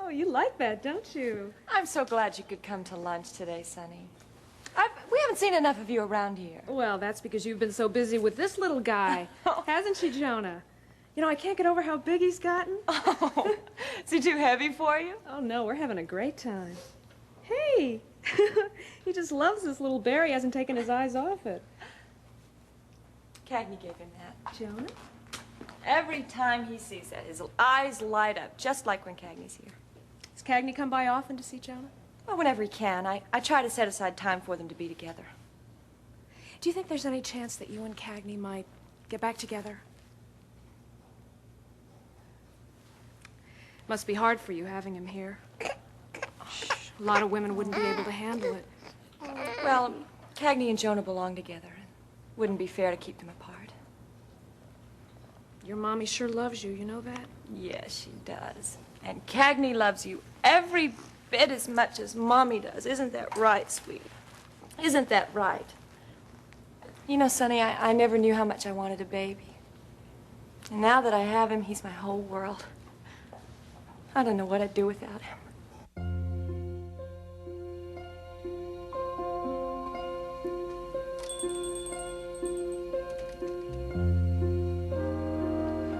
Oh, you like that, don't you? I'm so glad you could come to lunch today, Sonny. We haven't seen enough of you around here. Well, that's because you've been so busy with this little guy. Hasn't she, Jonah? You know, I can't get over how big he's gotten. Oh, is he too heavy for you? Oh, no, we're having a great time. Hey, he just loves this little bear. He hasn't taken his eyes off it. Cagney gave him that. Jonah? Every time he sees that, his eyes light up, just like when Cagney's here. Does Cagney come by often to see Jonah? Well, whenever he can. I try to set aside time for them to be together. Do you think there's any chance that you and Cagney might get back together? Must be hard for you having him here. A lot of women wouldn't be able to handle it. Well, Cagney and Jonah belong together. It wouldn't be fair to keep them apart. Your mommy sure loves you, you know that? Yes, she does. And Cagney loves you every bit as much as Mommy does. Isn't that right, sweetie? Isn't that right? You know, Sonny, I never knew how much I wanted a baby. And now that I have him, he's my whole world. I don't know what I'd do without him.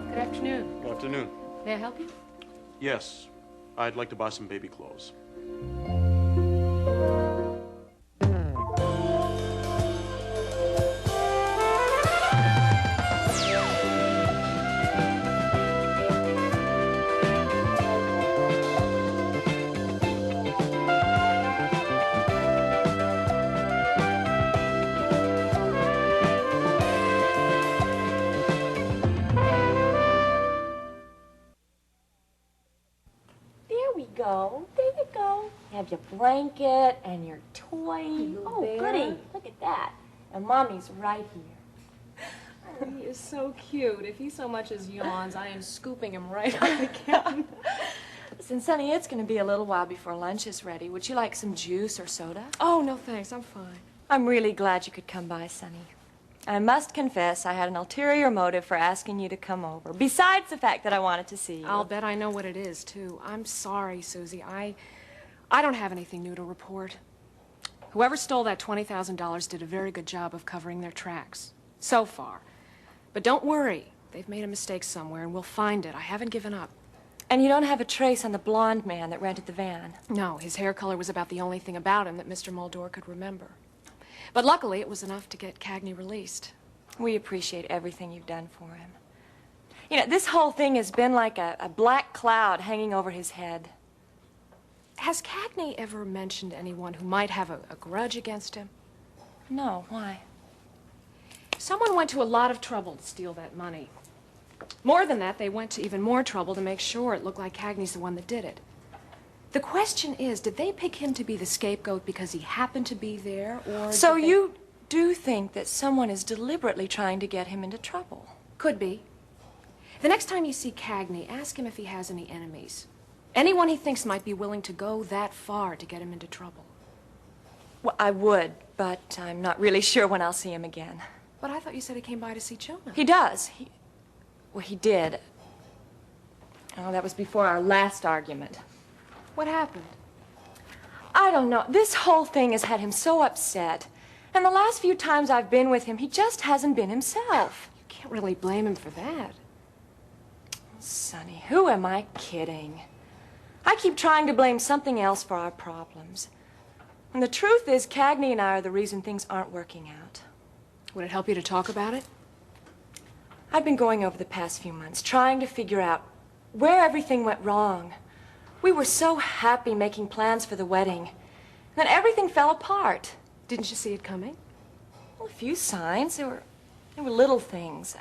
Good afternoon. Good afternoon. May I help you? Yes, I'd like to buy some baby clothes. There you go. You have your blanket and your toy. Oh, goody. Look at that. And Mommy's right here. Oh, he is so cute. If he so much as yawns, I am scooping him right up again. Listen, Sonny, it's going to be a little while before lunch is ready. Would you like some juice or soda? Oh, no thanks. I'm fine. I'm really glad you could come by, Sonny. I must confess I had an ulterior motive for asking you to come over, besides the fact that I wanted to see you. I'll bet I know what it is, too. I'm sorry, Susie. I don't have anything new to report. Whoever stole that $20,000 did a very good job of covering their tracks. So far. But don't worry. They've made a mistake somewhere, and we'll find it. I haven't given up. And you don't have a trace on the blonde man that rented the van? No, his hair color was about the only thing about him that Mr. Muldaur could remember. But luckily, it was enough to get Cagney released. We appreciate everything you've done for him. You know, this whole thing has been like a black cloud hanging over his head. Has Cagney ever mentioned anyone who might have a grudge against him? No, why? Someone went to a lot of trouble to steal that money. More than that, they went to even more trouble to make sure it looked like Cagney's the one that did it. The question is, did they pick him to be the scapegoat because he happened to be there, or So you do think that someone is deliberately trying to get him into trouble? Could be. The next time you see Cagney, ask him if he has any enemies. Anyone he thinks might be willing to go that far to get him into trouble. Well, I would, but I'm not really sure when I'll see him again. But I thought you said he came by to see Jonah. He does. Well, he did. Oh, that was before our last argument. What happened? I don't know. This whole thing has had him so upset. And the last few times I've been with him, he just hasn't been himself. You can't really blame him for that. Sonny, who am I kidding? I keep trying to blame something else for our problems. And the truth is, Cagney and I are the reason things aren't working out. Would it help you to talk about it? I've been going over the past few months, trying to figure out where everything went wrong. We were so happy making plans for the wedding. And then everything fell apart. Didn't you see it coming? Well, a few signs. There were little things.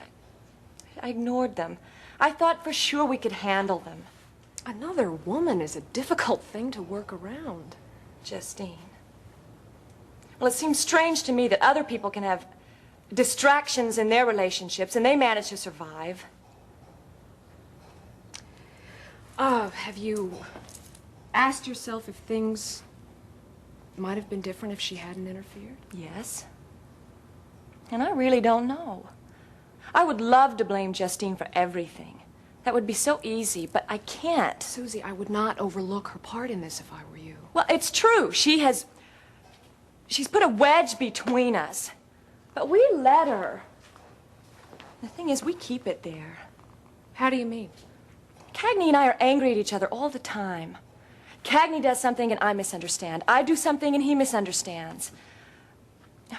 I ignored them. I thought for sure we could handle them. Another woman is a difficult thing to work around. Justine. Well, it seems strange to me that other people can have distractions in their relationships and they manage to survive. Have you asked yourself if things might have been different if she hadn't interfered? Yes. And I really don't know. I would love to blame Justine for everything. That would be so easy, but I can't. Susie, I would not overlook her part in this if I were you. Well, it's true. She's put a wedge between us. But we let her. The thing is, we keep it there. How do you mean? Cagney and I are angry at each other all the time. Cagney does something and I misunderstand. I do something and he misunderstands.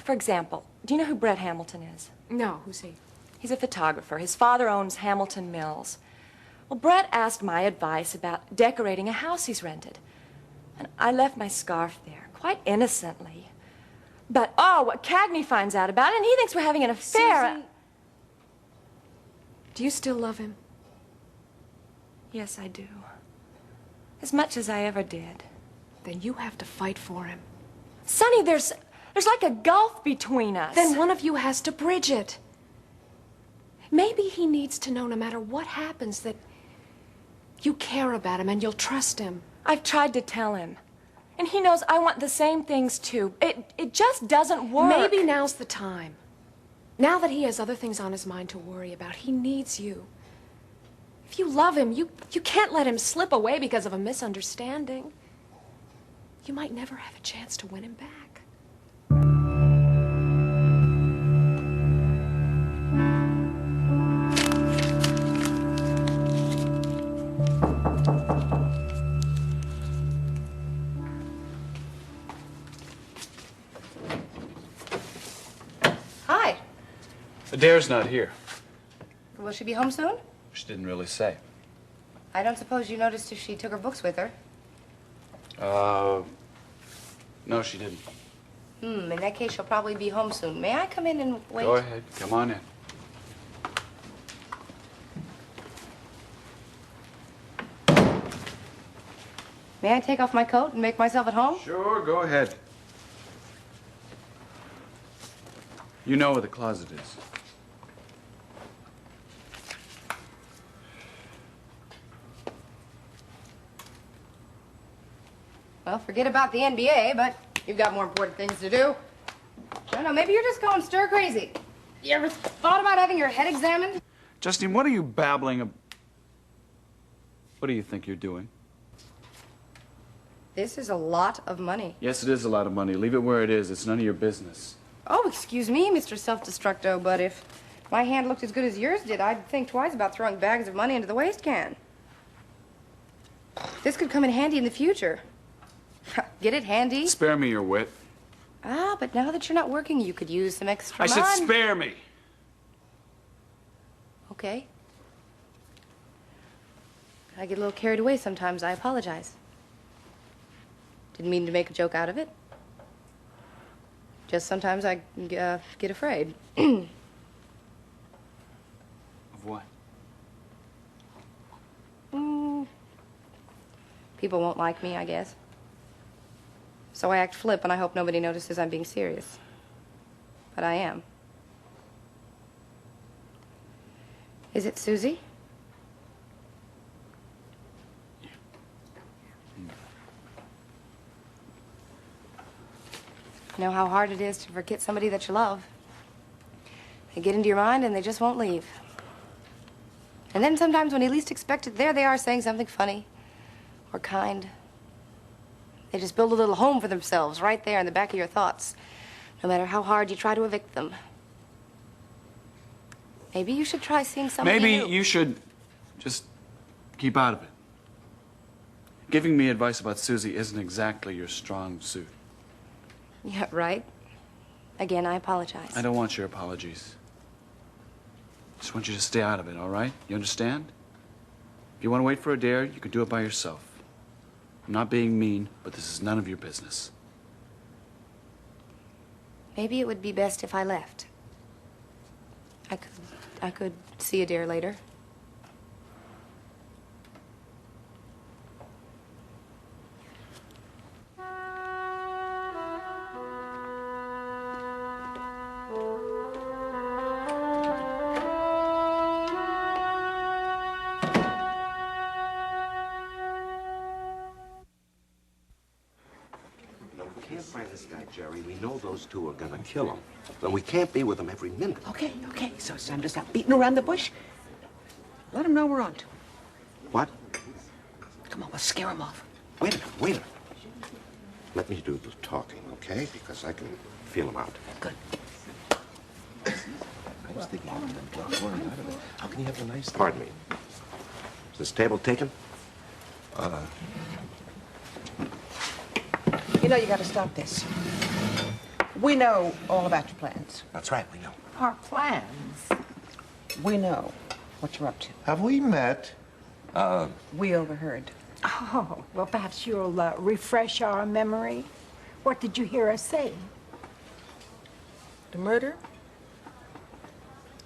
For example, do you know who Brett Hamilton is? No, who's he? He's a photographer. His father owns Hamilton Mills. Well, Brett asked my advice about decorating a house he's rented. And I left my scarf there, quite innocently. But, oh, what Cagney finds out about it, and he thinks we're having an affair. Susie, do you still love him? Yes, I do. As much as I ever did. Then you have to fight for him. Sonny, there's like a gulf between us. Then one of you has to bridge it. Maybe he needs to know, no matter what happens, that you care about him and you'll trust him. I've tried to tell him. And he knows I want the same things, too. It just doesn't work. Maybe now's the time. Now that he has other things on his mind to worry about, he needs you. If you love him, you can't let him slip away because of a misunderstanding. You might never have a chance to win him back. Hi. Adair's not here. Will she be home soon? She didn't really say. I don't suppose you noticed if she took her books with her. No, she didn't. In that case, she'll probably be home soon. May I come in and wait? Go ahead. Come on in. May I take off my coat and make myself at home? Sure, go ahead. You know where the closet is. Well, forget about the NBA, but you've got more important things to do. I don't know, maybe you're just going stir crazy. You ever thought about having your head examined? Justine, what are you babbling about? What do you think you're doing? This is a lot of money. Yes, it is a lot of money. Leave it where it is. It's none of your business. Oh, excuse me, Mr. Self-Destructo, but if my hand looked as good as yours did, I'd think twice about throwing bags of money into the waste can. This could come in handy in the future. Get it handy? Spare me your wit. Ah, but now that you're not working, you could use some extra I money. said spare me. Okay. I get a little carried away sometimes. I apologize. Didn't mean to make a joke out of it. Just sometimes I get afraid. Of what? People won't like me, I guess. So I act flip, and I hope nobody notices I'm being serious. But I am. Is it Susie? You know how hard it is to forget somebody that you love. They get into your mind and they just won't leave. And then sometimes when you least expect it, there they are saying something funny or kind. They just build a little home for themselves right there in the back of your thoughts, no matter how hard you try to evict them. Maybe you should try seeing somebody Maybe new. you should just keep out of it. Giving me advice about Susie isn't exactly your strong suit. Yeah, right. Again, I apologize. I don't want your apologies. Just want you to stay out of it, all right? You understand? If you want to wait for Adair, you can do it by yourself. I'm not being mean, but this is none of your business. Maybe it would be best if I left. I could see Adair later. We can't find this guy, Jerry. We know those two are gonna kill him. And we can't be with him every minute. Okay, so I'm just not beating around the bush. Let him know we're on to him. What? Come on, we'll scare him off. Wait a minute, wait a minute. Let me do the talking, okay? Because I can feel him out. Good. I was thinking of them pouring out of it. How can you have a nice... Pardon me. Is this table taken? You know you got to stop this. We know all about your plans. That's right, we know. Our plans. We know what you're up to. Have we met? We overheard. Oh, well, perhaps you'll refresh our memory. What did you hear us say? The murder?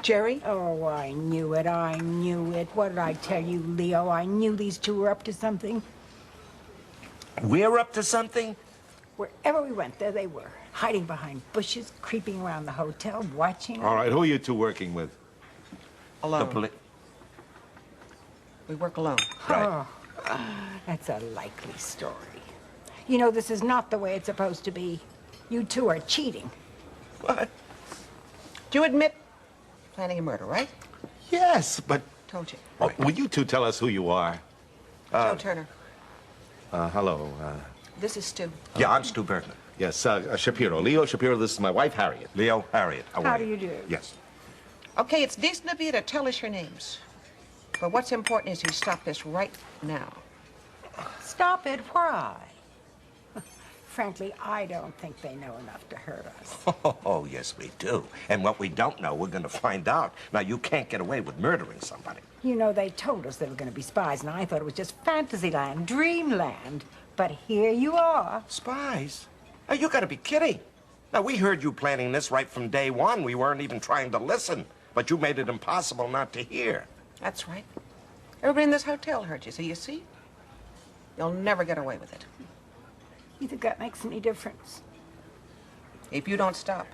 Jerry? Oh, I knew it. I knew it. What did I tell you, Leo? I knew these two were up to something. We're up to something? Wherever we went, there they were, hiding behind bushes, creeping around the hotel, watching. All right, who are you two working with? Alone. We work alone. Right. Oh, that's a likely story. You know, this is not the way it's supposed to be. You two are cheating. What? Do you admit planning a murder, right? Yes, but... Told you. Will you two tell us who you are? Joe Turner. Hello. This is Stu. Yeah, I'm Stu Bergman. Yes, Shapiro. Leo Shapiro, this is my wife, Harriet. Leo, Harriet. How do you do? Yes. Okay, it's decent of you to tell us your names. But what's important is you stop this right now. Stop it. Why? Frankly, I don't think they know enough to hurt us. Oh, yes, we do. And what we don't know, we're going to find out. Now, you can't get away with murdering somebody. You know, they told us they were going to be spies, and I thought it was just Fantasyland, Dreamland. But here you are. Spies? Oh, you got to be kidding. Now, we heard you planning this right from day one. We weren't even trying to listen. But you made it impossible not to hear. That's right. Everybody in this hotel heard you, so you see? You'll never get away with it. You think that makes any difference? If you don't stop,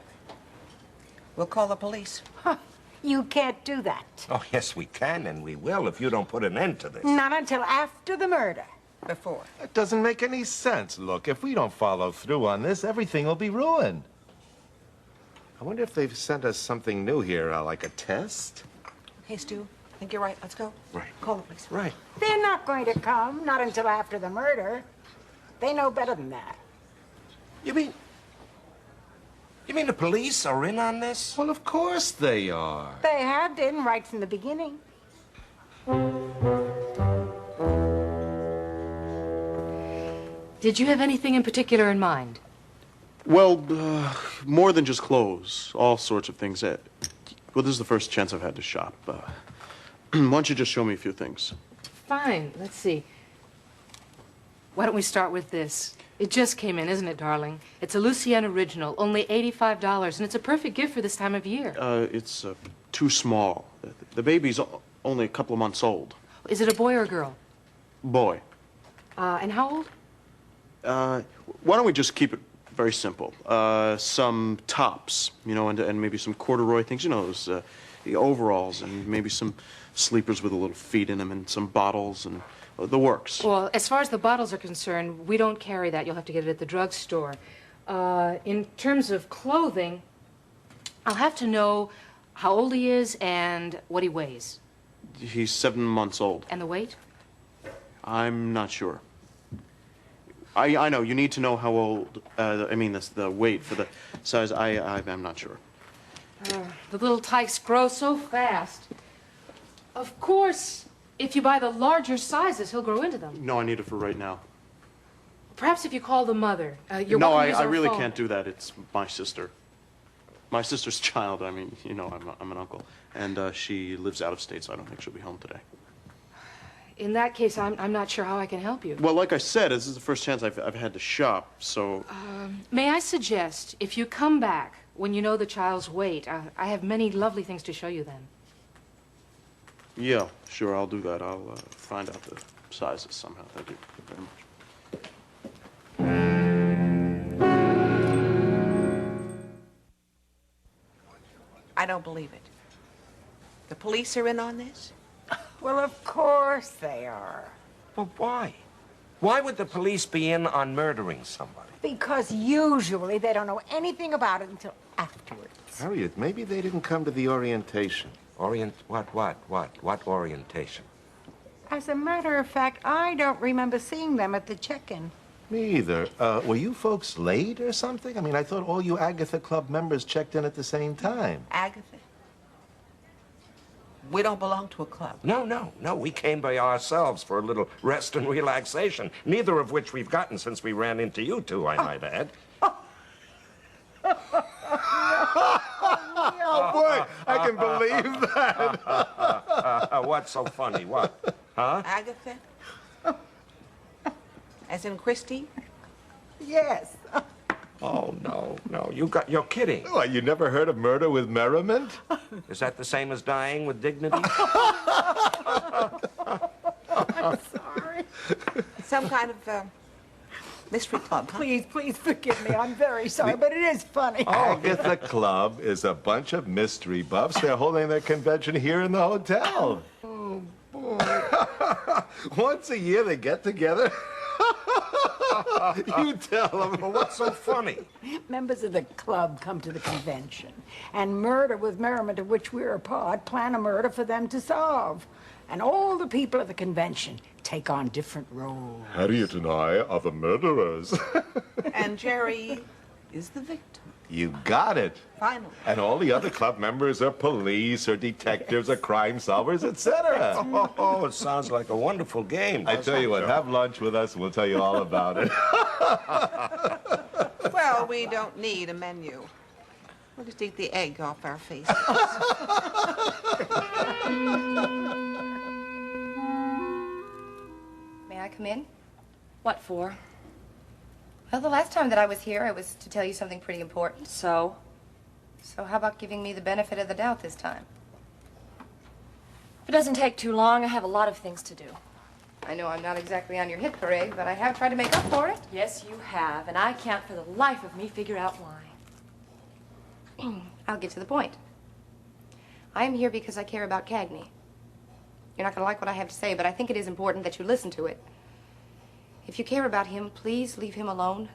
we'll call the police. Huh. You can't do that. Oh, yes, we can, and we will if you don't put an end to this. Not until after the murder. Before. That doesn't make any sense. Look, if we don't follow through on this, everything will be ruined. I wonder if they've sent us something new here, like a test? Hey, Stu, I think you're right. Let's go. Right. Call the police. Right. They're not going to come, not until after the murder. They know better than that. You mean the police are in on this? Well, of course they are. They had been right from the beginning. Did you have anything in particular in mind? Well, more than just clothes. All sorts of things. Well, this is the first chance I've had to shop. Why don't you just show me a few things? Fine. Let's see. Why don't we start with this? It just came in, isn't it, darling? It's a Lucienne original, only $85, and it's a perfect gift for this time of year. It's too small. The baby's only a couple of months old. Is it a boy or a girl? Boy. And how old? Why don't we just keep it very simple? Some tops, you know, and maybe some corduroy things, you know, those the overalls, and maybe some sleepers with a little feet in them, and some bottles, and the works. Well, as far as the bottles are concerned, we don't carry that. You'll have to get it at the drugstore. In terms of clothing, I'll have to know how old he is and what he weighs. He's 7 months old. And the weight? I'm not sure. I know, you need to know how old, the weight for the size. I'm not sure. The little tykes grow so fast. Of course, if you buy the larger sizes, he'll grow into them. No, I need it for right now. Perhaps if you call the mother. You're No, welcome to use I our really phone. can't do that. It's my sister. My sister's child. I mean, you know, I'm an uncle. And she lives out of state, so I don't think she'll be home today. In that case, I'm not sure how I can help you. Well, like I said, this is the first chance I've had to shop, so... May I suggest, if you come back when you know the child's weight, I have many lovely things to show you then. Yeah, sure, I'll do that. I'll find out the sizes somehow. Thank you very much. I don't believe it. The police are in on this? Well, of course they are. But why? Why would the police be in on murdering somebody? Because usually they don't know anything about it until afterwards. Harriet, maybe they didn't come to the orientation. What orientation? As a matter of fact, I don't remember seeing them at the check-in. Me either. Were you folks late or something? I mean, I thought all you Agatha Club members checked in at the same time. Agatha? We don't belong to a club. No. We came by ourselves for a little rest and relaxation, neither of which we've gotten since we ran into you two, I might add. Oh, boy, I can believe that. What's so funny? What? Huh? Agatha? As in Christie? Yes. Oh, no. You're kidding. What, you never heard of murder with merriment? Is that the same as dying with dignity? I'm sorry. Some kind of mystery club, huh? Please forgive me. I'm very sorry, but it is funny. Agatha Club is a bunch of mystery buffs. They're holding their convention here in the hotel. Oh, boy. Once a year they get together. You tell them. Well, what's so funny? Members of the club come to the convention, and Murder with Merriment, of which we're a part, plan a murder for them to solve. And all the people at the convention take on different roles. Harriet and I are the murderers. And Jerry is the victim. You got it. Finally. And all the other club members are police or detectives or crime solvers, etc. Oh, it sounds like a wonderful game. I tell you what, have lunch with us and we'll tell you all about it. Well, we don't need a menu. We'll just eat the egg off our faces. May I come in? What for? Well, the last time that I was here, I was to tell you something pretty important. So? So how about giving me the benefit of the doubt this time? If it doesn't take too long, I have a lot of things to do. I know I'm not exactly on your hit parade, but I have tried to make up for it. Yes, you have, and I can't for the life of me figure out why. I'll get to the point. I am here because I care about Cagney. You're not going to like what I have to say, but I think it is important that you listen to it. If you care about him, please leave him alone.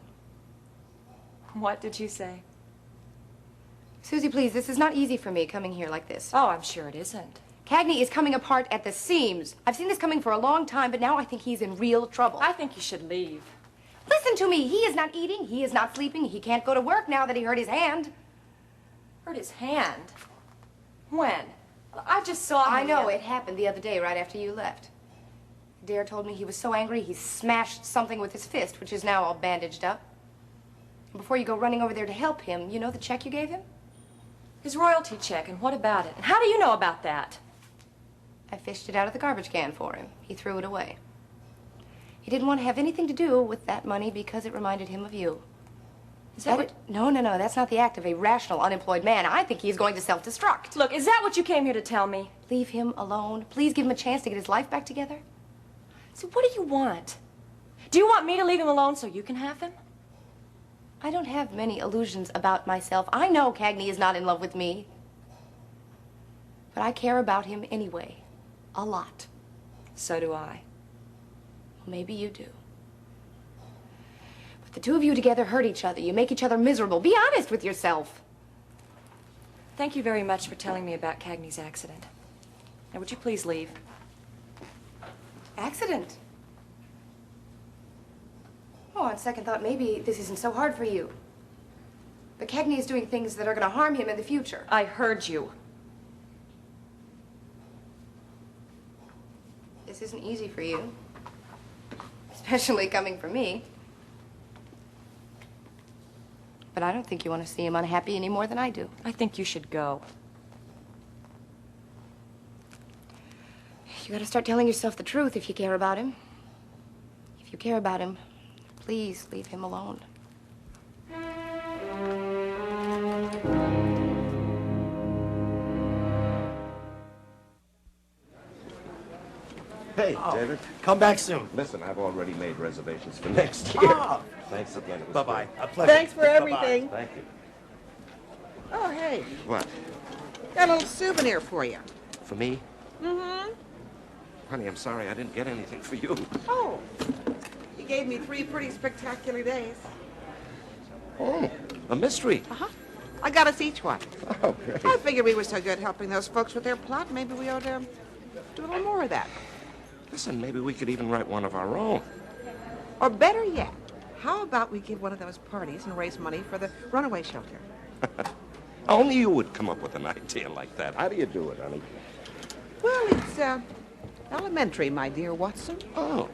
What did you say? Susie, please, this is not easy for me coming here like this. Oh, I'm sure it isn't. Cagney is coming apart at the seams. I've seen this coming for a long time, but now I think he's in real trouble. I think you should leave. Listen to me. He is not eating. He is not sleeping. He can't go to work now that he hurt his hand. Hurt his hand? When? I just saw him. I know. It happened the other day right after you left. Dare told me he was so angry he smashed something with his fist, which is now all bandaged up. And before you go running over there to help him, you know the check you gave him? His royalty check, and what about it? And how do you know about that? I fished it out of the garbage can for him. He threw it away. He didn't want to have anything to do with that money because it reminded him of you. Is that what... No, that's not the act of a rational, unemployed man. I think he's going to self-destruct. Look, is that what you came here to tell me? Leave him alone. Please give him a chance to get his life back together. So what do you want? Do you want me to leave him alone so you can have him? I don't have many illusions about myself. I know Cagney is not in love with me. But I care about him anyway. A lot. So do I. Well, maybe you do. But the two of you together hurt each other. You make each other miserable. Be honest with yourself. Thank you very much for telling me about Cagney's accident. Now, would you please leave? Accident? Oh, on second thought, maybe this isn't so hard for you. But Cagney is doing things that are going to harm him in the future. I heard you. This isn't easy for you. Especially coming from me. But I don't think you want to see him unhappy any more than I do. I think you should go. You gotta start telling yourself the truth if you care about him. If you care about him, please leave him alone. Hey, David. Come back soon. Listen, I've already made reservations for next year. Thanks again. It was Bye-bye. great. A pleasure. Thanks for everything. Thank you. Oh, hey. What? Got a little souvenir for you. For me? Mm-hmm. Honey, I'm sorry I didn't get anything for you. Oh. You gave me 3 pretty spectacular days. Oh, a mystery. Uh-huh. I got us each one. Oh, great. I figured we were so good helping those folks with their plot, maybe we ought to do a little more of that. Listen, maybe we could even write one of our own. Or better yet, how about we give one of those parties and raise money for the runaway shelter? Only you would come up with an idea like that. How do you do it, honey? Well, it's elementary, my dear Watson. Oh.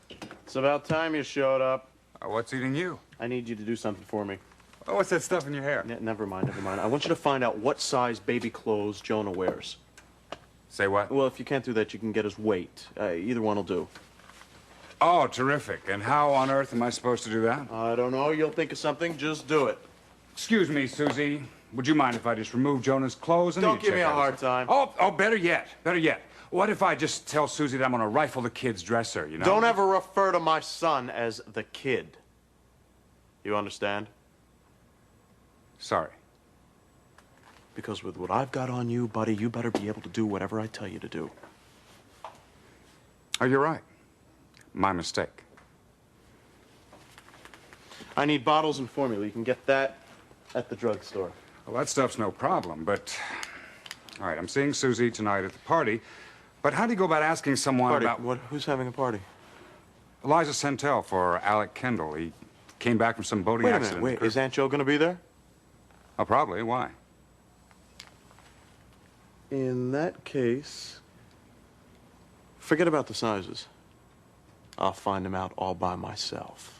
It's about time you showed up. What's eating you? I need you to do something for me. Oh, what's that stuff in your hair? Never mind, never mind. I want you to find out what size baby clothes Jonah wears. Say what? Well, if you can't do that, you can get his weight. Either one will do. Oh, terrific. And how on earth am I supposed to do that? I don't know. You'll think of something. Just do it. Excuse me, Susie. Would you mind if I just remove Jonah's clothes? Don't give me a hard time. Oh, better yet. Better yet. What if I just tell Susie that I'm going to rifle the kid's dresser, you know? Don't ever refer to my son as the kid. You understand? Sorry. Because with what I've got on you, buddy, you better be able to do whatever I tell you to do. Oh, you're right. My mistake. I need bottles and formula. You can get that at the drugstore. Well, that stuff's no problem, but... All right, I'm seeing Susie tonight at the party, but how do you go about asking someone Party? about... What? Who's having a party? Eliza Santel for Alec Kendall. He came back from some boating accident. Wait, is Aunt Jo gonna be there? Oh, probably. Why? In that case, forget about the sizes. I'll find them out all by myself.